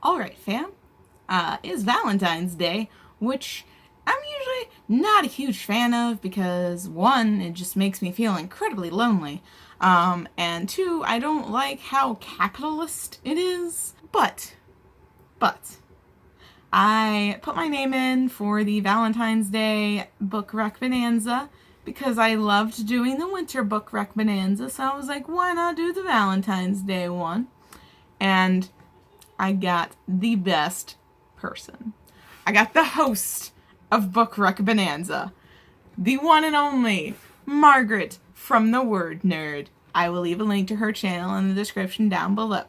Alright, fam. It's Valentine's Day, which I'm usually not a huge fan of because, one, it just makes me feel incredibly lonely, and two, I don't like how capitalist it is. But, I put my name in for the Valentine's Day book rec Bonanza because I loved doing the winter book rec Bonanza, so I was like, why not do the Valentine's Day one? And I got the best person. I got the host of Book Rec Bonanza, the one and only Margaret from the Word Nerd. I will leave a link to her channel in the description down below.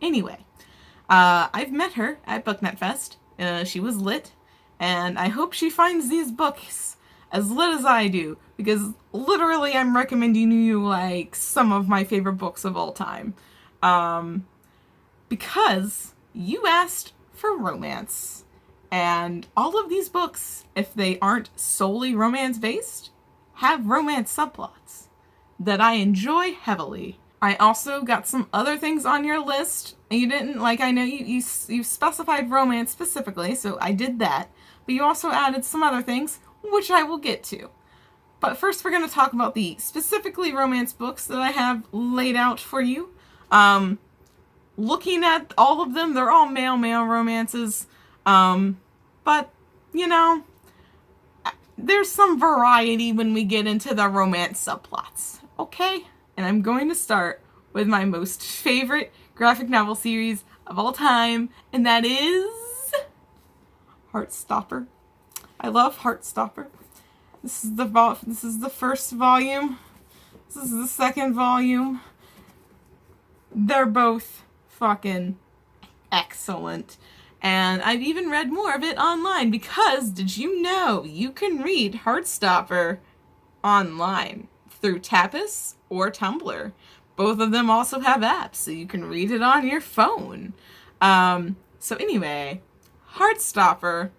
Anyway, I've met her at BookNet Fest. She was lit, and I hope she finds these books as lit as I do, because literally I'm recommending you like some of my favorite books of all time. Because you asked for romance. And all of these books, if they aren't solely romance-based, have romance subplots that I enjoy heavily. I also got some other things on your list. You didn't, like, I know you specified romance specifically, so I did that. But you also added some other things, which I will get to. But first we're going to talk about the specifically romance books that I have laid out for you. Looking at all of them, they're all male-male romances, but, you know, there's some variety when we get into the romance subplots, okay? And I'm going to start with my most favorite graphic novel series of all time, and that is Heartstopper. I love Heartstopper. This is the first volume. This is the second volume. They're both fucking excellent. And I've even read more of it online because, did you know, you can read Heartstopper online through Tapas or Tumblr. Both of them also have apps, so you can read it on your phone. So anyway, Heartstopper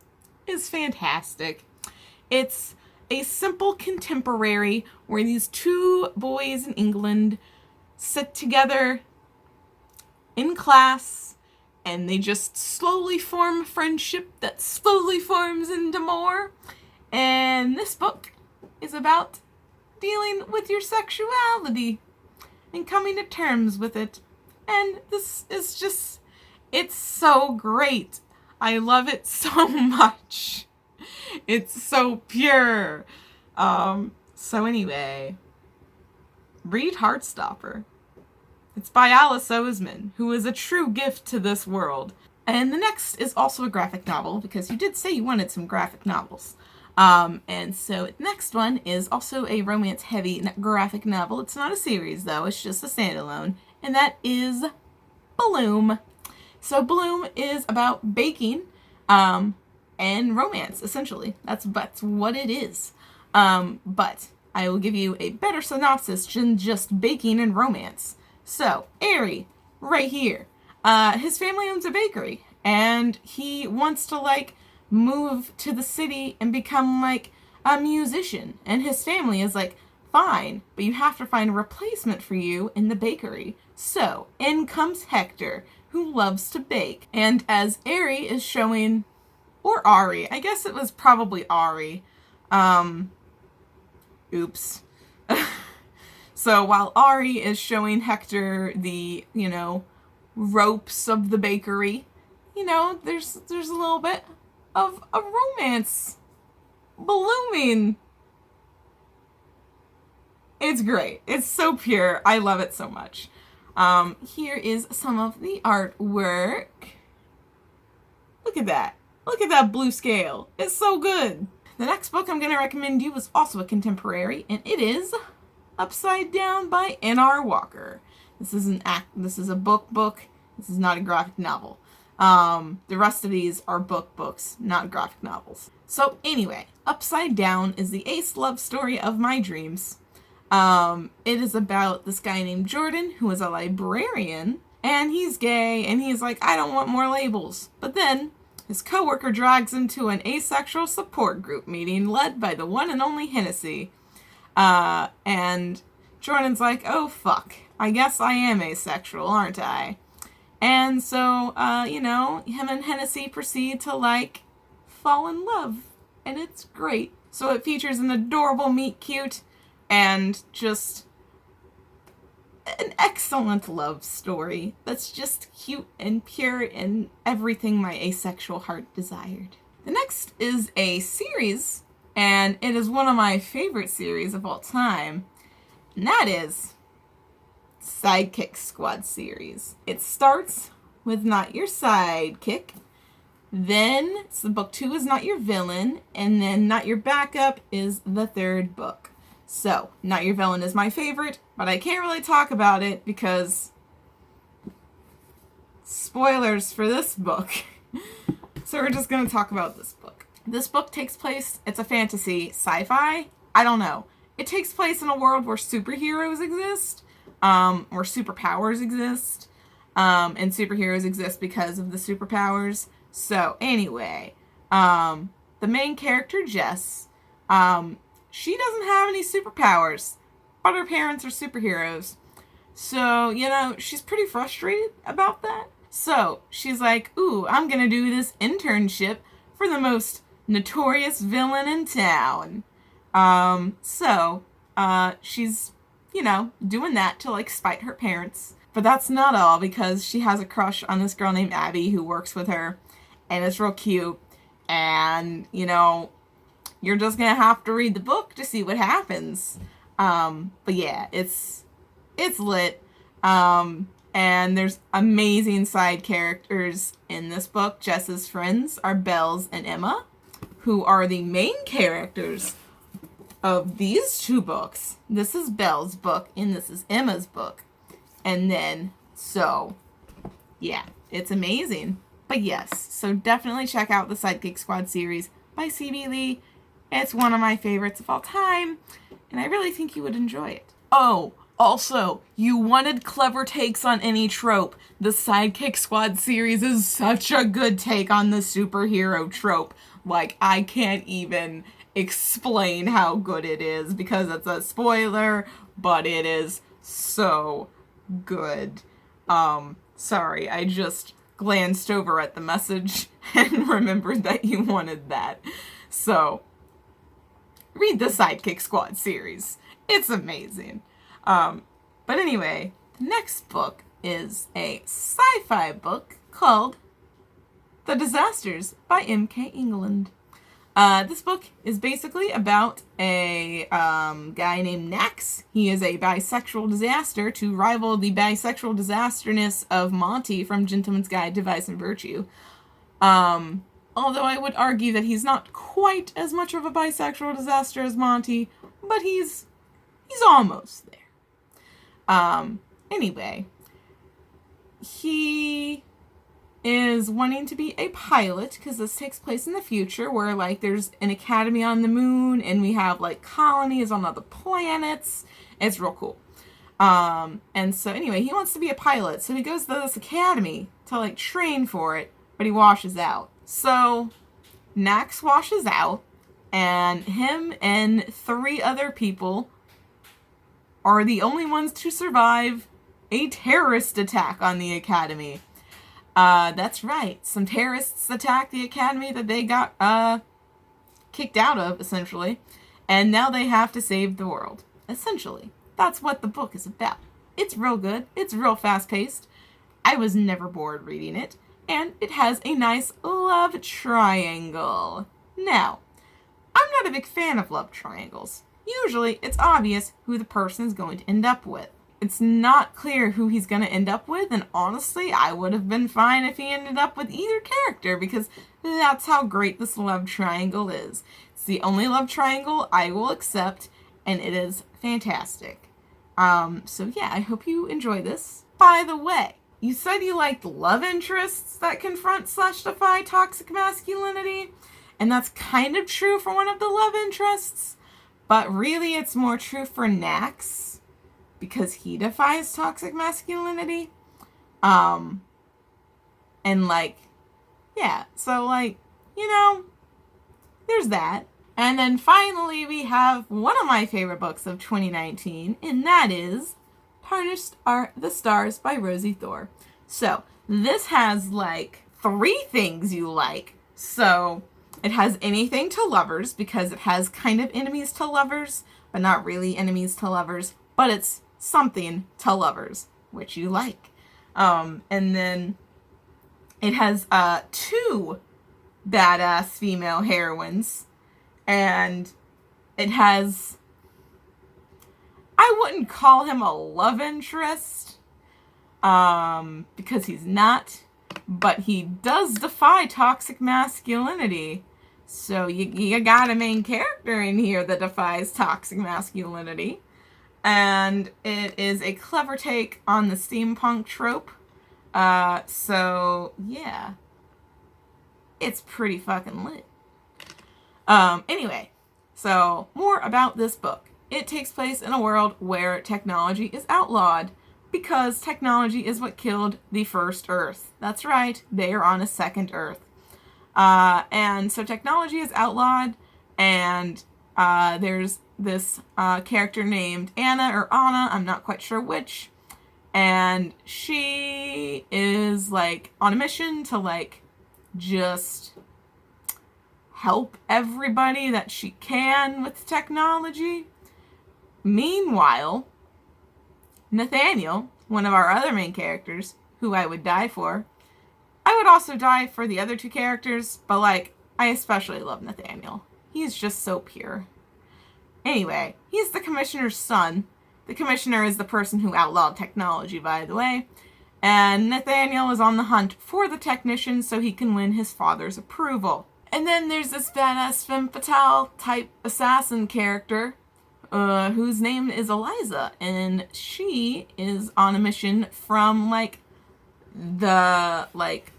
is fantastic. It's a simple contemporary where these two boys in England sit together in class, and they just slowly form a friendship that slowly forms into more. And this book is about dealing with your sexuality and coming to terms with it. And this is just, it's so great. I love it so much. It's so pure. So anyway, read Heartstopper. It's by Alice Oseman, who is a true gift to this world. And the next is also a graphic novel, because you did say you wanted some graphic novels. And so the next one is also a romance-heavy graphic novel. It's not a series, though. It's just a standalone. And that is Bloom. So Bloom is about baking and romance, essentially. That's what it is. But I will give you a better synopsis than just baking and romance. So, Aerie, right here, his family owns a bakery, and he wants to, like, move to the city and become, like, a musician. And his family is like, fine, but you have to find a replacement for you in the bakery. So, in comes Hector, who loves to bake. And as Aerie is showing, or Ari, I guess it was probably Ari, oops. So while Ari is showing Hector the, ropes of the bakery, there's a little bit of a romance blooming. It's great. It's so pure. I love it so much. Here is some of the artwork. Look at that. Look at that blue scale. It's so good. The next book I'm going to recommend you is also a contemporary, and it is Upside Down by N.R. Walker. This is a book. This is not a graphic novel. The rest of these are books, not graphic novels. So anyway, Upside Down is the ace love story of my dreams. It is about this guy named Jordan, who is a librarian, and he's gay, and he's like, I don't want more labels. But then his coworker drags him to an asexual support group meeting led by the one and only Hennessy. And Jordan's like, oh fuck, I guess I am asexual, aren't I? And so, him and Hennessy proceed to, like, fall in love. And it's great. So it features an adorable meet cute and just an excellent love story that's just cute and pure and everything my asexual heart desired. The next is a series, and it is one of my favorite series of all time, and that is Sidekick Squad series. It starts with Not Your Sidekick, then so book 2 is Not Your Villain, and then Not Your Backup is the third book. So, Not Your Villain is my favorite, but I can't really talk about it because spoilers for this book. So we're just going to talk about this book. This book takes place, it's a fantasy, sci-fi, I don't know. It takes place in a world where superheroes exist, where superpowers exist, and superheroes exist because of the superpowers. So, anyway, the main character, Jess, she doesn't have any superpowers, but her parents are superheroes. So, she's pretty frustrated about that. So, she's like, ooh, I'm gonna do this internship for the most notorious villain in town. She's, doing that to, like, spite her parents. But that's not all, because she has a crush on this girl named Abby who works with her, and it's real cute, and, you're just gonna have to read the book to see what happens. But yeah, it's lit. And there's amazing side characters in this book. Jess's friends are Bells and Emma, who are the main characters of these two books. This is Belle's book, and this is Emma's book. And then, yeah, it's amazing. But yes, so definitely check out the Sidekick Squad series by C.B. Lee. It's one of my favorites of all time, and I really think you would enjoy it. Oh, also, you wanted clever takes on any trope. The Sidekick Squad series is such a good take on the superhero trope. Like, I can't even explain how good it is because it's a spoiler, but it is so good. Sorry, I just glanced over at the message and remembered that you wanted that. So, read the Sidekick Squad series. It's amazing. But anyway, the next book is a sci-fi book called The Disasters by M.K. England. This book is basically about a guy named Nax. He is a bisexual disaster to rival the bisexual disasterness of Monty from Gentleman's Guide to Vice and Virtue. Although I would argue that he's not quite as much of a bisexual disaster as Monty, but he's almost there. Anyway, he is wanting to be a pilot because this takes place in the future where, like, there's an academy on the moon and we have, like, colonies on other planets. It's real cool. And so anyway, he wants to be a pilot, so he goes to this academy to, like, train for it, but he washes out. So Nax washes out, and him and 3 other people are the only ones to survive a terrorist attack on the academy. That's right. Some terrorists attacked the academy that they got kicked out of, essentially. And now they have to save the world. Essentially. That's what the book is about. It's real good. It's real fast-paced. I was never bored reading it. And it has a nice love triangle. Now, I'm not a big fan of love triangles. Usually, it's obvious who the person is going to end up with. It's not clear who he's going to end up with, and honestly, I would have been fine if he ended up with either character, because that's how great this love triangle is. It's the only love triangle I will accept, and it is fantastic. So yeah, I hope you enjoy this. By the way, you said you liked love interests that confront/defy toxic masculinity, and that's kind of true for one of the love interests, but really it's more true for Nax, because he defies toxic masculinity. And like, yeah, so like, there's that. And then finally we have one of my favorite books of 2019, and that is Tarnished Are the Stars by Rosie Thor. So, This has like 3 things you like. So it has anything to lovers, because it has kind of enemies to lovers, but not really enemies to lovers, but it's something to lovers, which you like. And then it has 2 badass female heroines, and it has, I wouldn't call him a love interest, because he's not, but he does defy toxic masculinity. So you got a main character in here that defies toxic masculinity. And it is a clever take on the steampunk trope. So yeah. It's pretty fucking lit. Anyway, so more about this book. It takes place in a world where technology is outlawed, because technology is what killed the first Earth. That's right, they are on a second Earth. And so technology is outlawed, and there's this character named Anna, or Anna, I'm not quite sure which, and she is like on a mission to like just help everybody that she can with technology. Meanwhile, Nathaniel, one of our other main characters, who I would die for, I would also die for the other 2 characters, but like, I especially love Nathaniel. He's just so pure. Anyway, he's the commissioner's son. The commissioner is the person who outlawed technology, by the way. And Nathaniel is on the hunt for the technician so he can win his father's approval. And then there's this badass femme fatale type assassin character, whose name is Eliza. And she is on a mission from, like, the, like,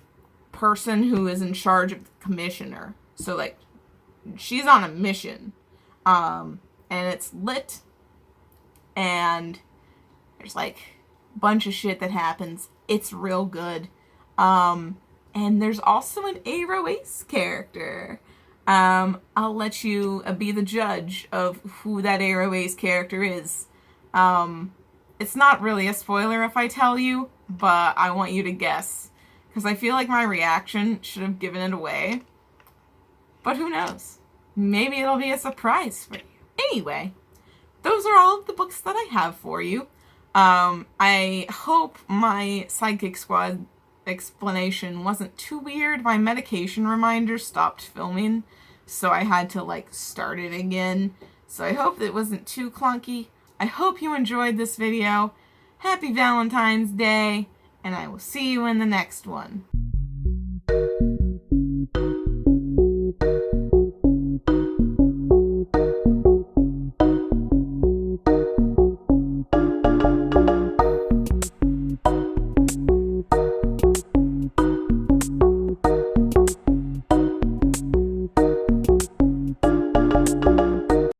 person who is in charge of the commissioner. So, like, she's on a mission. And it's lit. And there's, like, a bunch of shit that happens. It's real good. And there's also an Aero Ace character. I'll let you be the judge of who that Aero Ace character is. It's not really a spoiler if I tell you, but I want you to guess. Because I feel like my reaction should have given it away. But who knows? Maybe it'll be a surprise for you. Anyway, those are all of the books that I have for you. I hope my Sidekick Squad explanation wasn't too weird. My medication reminder stopped filming, so I had to, like, start it again. So I hope it wasn't too clunky. I hope you enjoyed this video. Happy Valentine's Day, and I will see you in the next one.